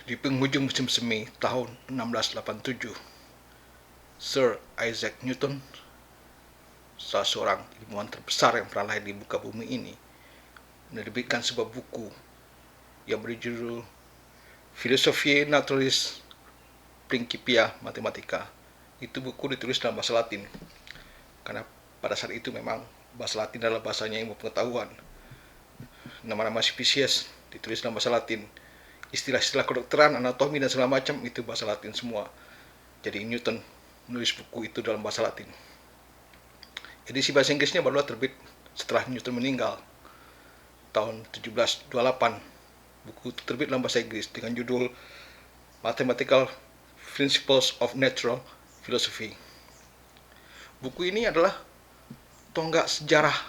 Di penghujung musim semi tahun 1687, Sir Isaac Newton, salah seorang ilmuwan terbesar yang pernah lahir di muka bumi ini, menerbitkan sebuah buku yang berjudul Philosophiae Naturalis Principia Mathematica. Itu buku ditulis dalam bahasa Latin, karena pada saat itu memang bahasa Latin adalah bahasanya ilmu pengetahuan. Nama-nama spesies ditulis dalam bahasa Latin. Istilah-istilah kedokteran, anatomi, dan segala macam itu bahasa Latin semua. Jadi Newton menulis buku itu dalam bahasa Latin. Edisi bahasa Inggrisnya barulah terbit setelah Newton meninggal tahun 1728. Buku itu terbit dalam bahasa Inggris dengan judul Mathematical Principles of Natural Philosophy. Buku ini adalah tonggak sejarah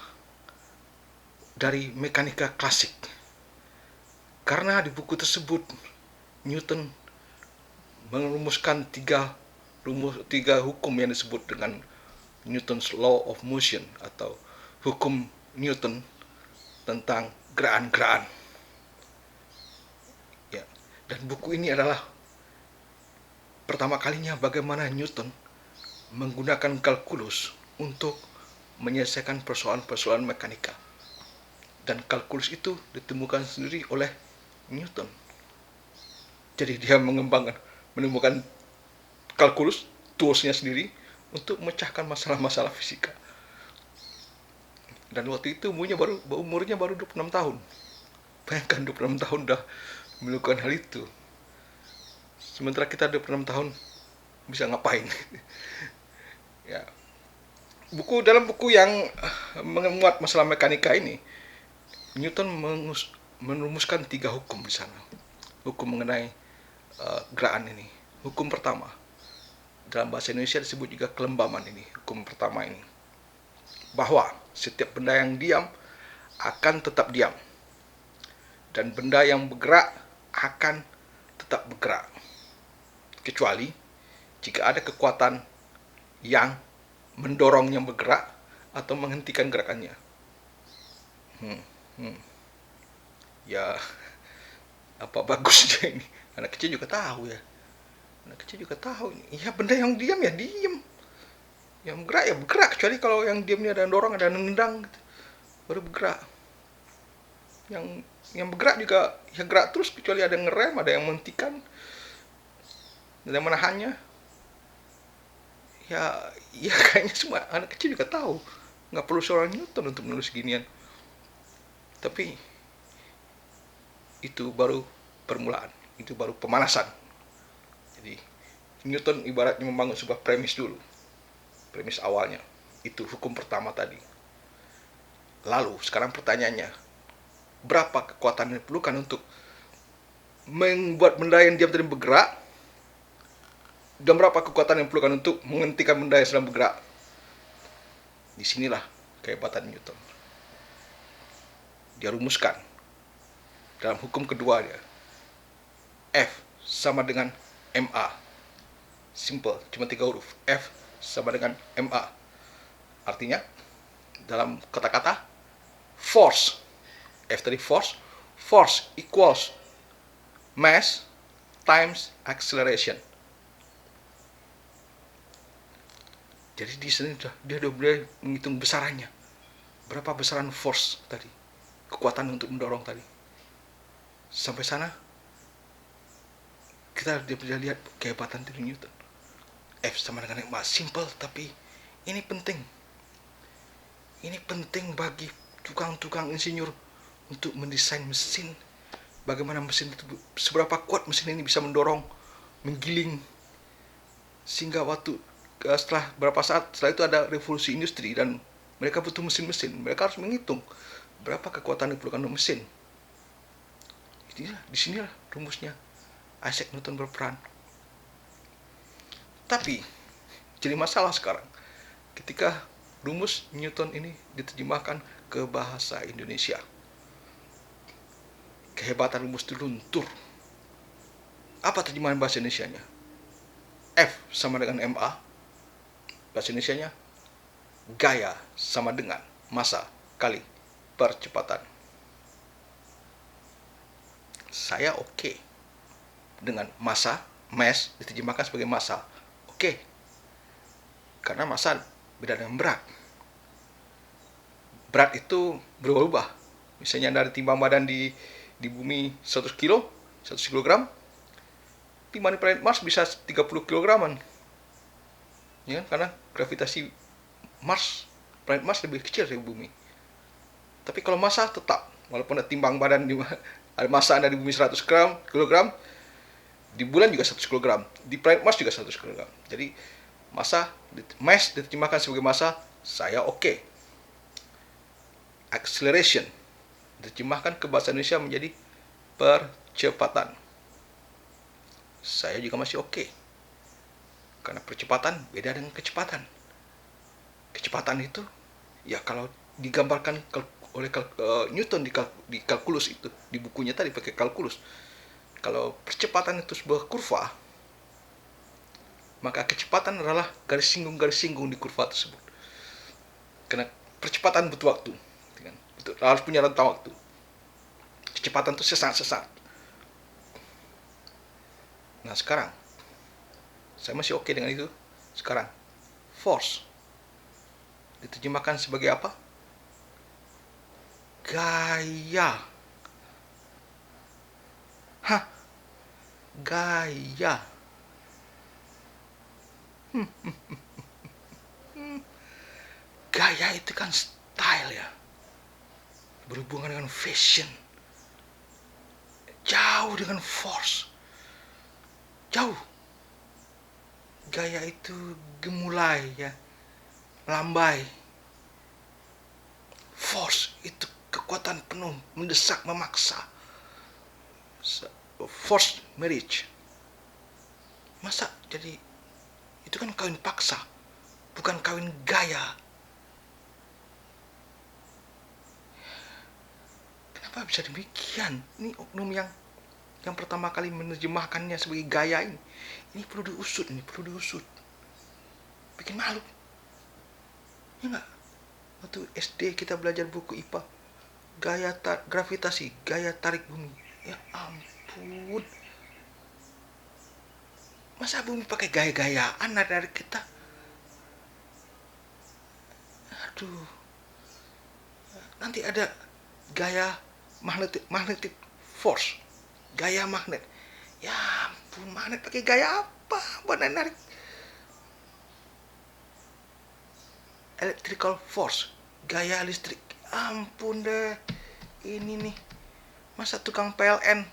dari mekanika klasik. Karena di buku tersebut Newton merumuskan tiga hukum yang disebut dengan Newton's Law of Motion atau hukum Newton tentang gerakan-gerakan. Ya, dan buku ini adalah pertama kalinya bagaimana Newton menggunakan kalkulus untuk menyelesaikan persoalan-persoalan mekanika. Dan kalkulus itu ditemukan sendiri oleh Newton. Jadi dia menemukan kalkulus, toolsnya sendiri untuk memecahkan masalah-masalah fisika. Dan waktu itu umurnya baru 26 tahun. Bayangkan 26 tahun dah melakukan hal itu. Sementara kita 26 tahun bisa ngapain? Ya. Dalam buku yang memuat masalah mekanika ini, Newton merumuskan 3 hukum di sana. Hukum mengenai gerakan ini. Hukum pertama, dalam bahasa Indonesia disebut juga kelembaman ini. Hukum pertama ini, bahwa setiap benda yang diam akan tetap diam, dan benda yang bergerak akan tetap bergerak, kecuali jika ada kekuatan yang mendorong yang bergerak atau menghentikan gerakannya. Ya, apa bagusnya ini? Anak kecil juga tahu ya. Ya, benda yang diam ya diam, yang bergerak ya bergerak, kecuali kalau yang diam ini ada yang dorong, ada yang nendang gitu, baru bergerak. Yang bergerak juga ya gerak terus, kecuali ada yang ngerem, ada yang menghentikan, ada yang menahannya. Ya kayaknya semua anak kecil juga tahu. Nggak perlu seorang Newton untuk menulis ginian. Tapi itu baru permulaan, itu baru pemanasan. Jadi Newton ibaratnya membangun sebuah premis dulu. Premis awalnya, itu hukum pertama tadi. Lalu sekarang pertanyaannya, berapa kekuatan yang diperlukan untuk membuat benda yang diam tadi bergerak, dan berapa kekuatan yang diperlukan untuk menghentikan benda yang sedang bergerak? Disinilah kehebatan Newton. Dia rumuskan dalam hukum kedua dia, F sama dengan MA. Simple, cuma 3 huruf. F sama dengan MA. Artinya, dalam kata-kata, force. F tadi force equals mass times acceleration. Jadi di sini dia sudah mulai menghitung besarannya. Berapa besaran force tadi? Kekuatan untuk mendorong tadi. Sampai sana kita bisa lihat kehebatan dari Newton. F sama dengan MA. Simple, tapi ini penting. Ini penting bagi tukang-tukang insinyur untuk mendesain mesin. Bagaimana mesin itu, seberapa kuat mesin ini bisa mendorong, menggiling, sehingga setelah beberapa saat setelah itu ada revolusi industri dan mereka butuh mesin-mesin. Mereka harus menghitung berapa kekuatan yang diperlukan untuk mesin. Di sinilah rumusnya Isaac Newton berperan. Tapi jadi masalah sekarang ketika rumus Newton ini diterjemahkan ke bahasa Indonesia. Kehebatan rumus itu luntur. Apa terjemahan bahasa Indonesianya? F sama dengan MA. Bahasa Indonesianya, gaya sama dengan massa kali percepatan. Saya oke. dengan massa, mass diterjemahkan sebagai massa. Oke. Karena massa beda dengan berat. Berat itu berubah-ubah. Misalnya dari timbang badan di bumi 100 kilo, 100 kilogram, timbang di planet Mars bisa 30 kilograman. Ya, karena gravitasi Mars, planet Mars lebih kecil dari bumi. Tapi kalau massa tetap, walaupun ada timbang badan ada massa Anda di bumi 100 kilogram, di bulan juga 100 kilogram, di planet Mars juga 100 kilogram. Jadi massa, mass diterjemahkan sebagai massa, saya oke. Acceleration diterjemahkan ke bahasa Indonesia menjadi percepatan. Saya juga masih oke. Karena percepatan beda dengan kecepatan. Kecepatan itu, ya kalau digambarkan oleh Newton di kalkulus itu, di bukunya tadi pakai kalkulus. Kalau percepatan itu sebuah kurva, maka kecepatan adalah garis singgung di kurva tersebut. Karena percepatan butuh waktu, harus punya rentang waktu. Kecepatan itu sesat. Nah sekarang, saya masih oke dengan itu. Sekarang, force diterjemahkan sebagai apa? Gaya. Gaya. Gaya itu kan style ya. Berhubungan dengan fashion. Jauh dengan force. Jauh. Gaya itu gemulai ya. Lambai. Force itu kekuatan penuh, mendesak, memaksa. Forced marriage. Masa jadi itu kan kawin paksa, bukan kawin gaya. Kenapa bisa demikian? Ini oknum yang pertama kali menerjemahkannya sebagai gaya ini. Ini perlu diusut. Bikin malu. Ya enggak? Waktu SD kita belajar buku IPA. Gravitasi, gaya tarik bumi. Ya ampun. Masa bumi pakai gaya-gayaan dari kita? Aduh. Nanti ada gaya magnetic force. Gaya magnet. Ya ampun, magnet pakai gaya apa? Buat narik. Electrical force. Gaya listrik. Ampun deh. Ini nih. Masa tukang PLN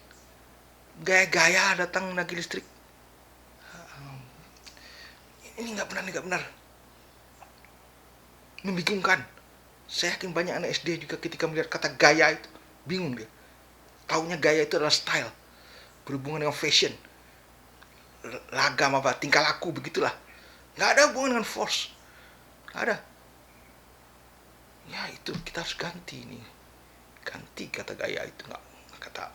gaya-gaya datang nagih listrik? Ini nggak benar. Membingungkan. Saya yakin banyak anak SD juga ketika melihat kata gaya itu bingung dia. Taunya gaya itu adalah style, berhubungan dengan fashion, lagam apa, tingkah laku begitulah. Nggak ada hubungan dengan force, nggak ada. Ya itu kita harus ganti nih, ganti kata gaya itu, nggak kata,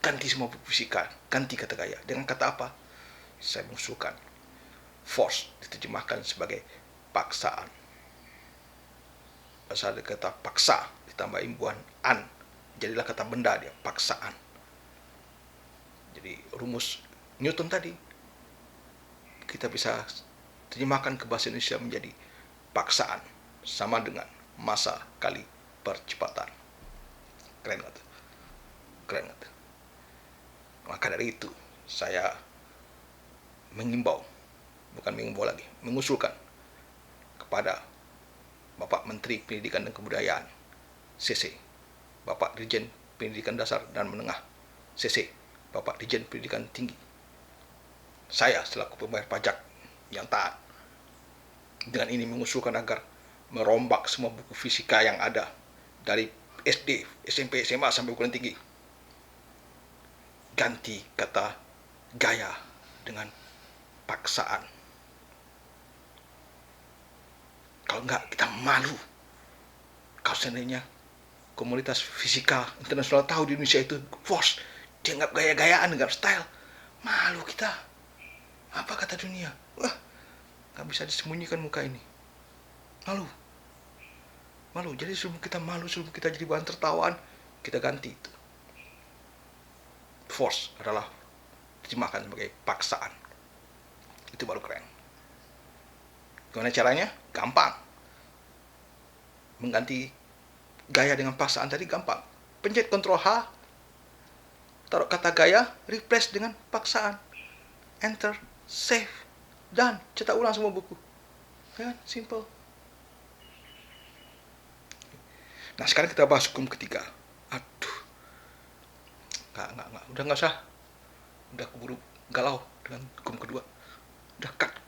ganti semua buku fisika, ganti kata gaya dengan kata apa? Saya mengusulkan force diterjemahkan sebagai paksaan. Pasal ada kata paksa ditambah imbuhan an, jadilah kata benda dia, paksaan. Jadi rumus Newton tadi kita bisa terjemahkan ke bahasa Indonesia menjadi paksaan sama dengan massa kali percepatan. Keren nggak tuh? Maka dari itu saya mengusulkan kepada Bapak Menteri Pendidikan dan Kebudayaan CC, Bapak Dirjen Pendidikan Dasar dan Menengah CC, Bapak Dirjen Pendidikan Tinggi, saya selaku pembayar pajak yang taat, dengan ini mengusulkan agar merombak semua buku fisika yang ada dari SD, SMP, SMA sampai perguruan tinggi. Ganti kata gaya dengan paksaan. Kalau enggak, kita malu. Kalau seandainya komunitas fisika internasional tahu di Indonesia itu force, dianggap gaya-gayaan, dianggap style, malu kita. Apa kata dunia? Wah, nggak bisa disembunyikan muka ini. Malu. Jadi sebelum kita malu, sebelum kita jadi bahan tertawaan, kita ganti itu. Force adalah diterjemahkan sebagai paksaan. Itu baru keren. Gimana caranya? Gampang. Mengganti gaya dengan paksaan tadi gampang. Pencet Ctrl H, taruh kata gaya, replace dengan paksaan. Enter, save, dan cetak ulang semua buku. Kan? Simple. Nah, sekarang kita bahas hukum ketiga. Aduh. Nggak. Udah nggak usah. Udah keburu galau dengan hukum kedua. Udah cut.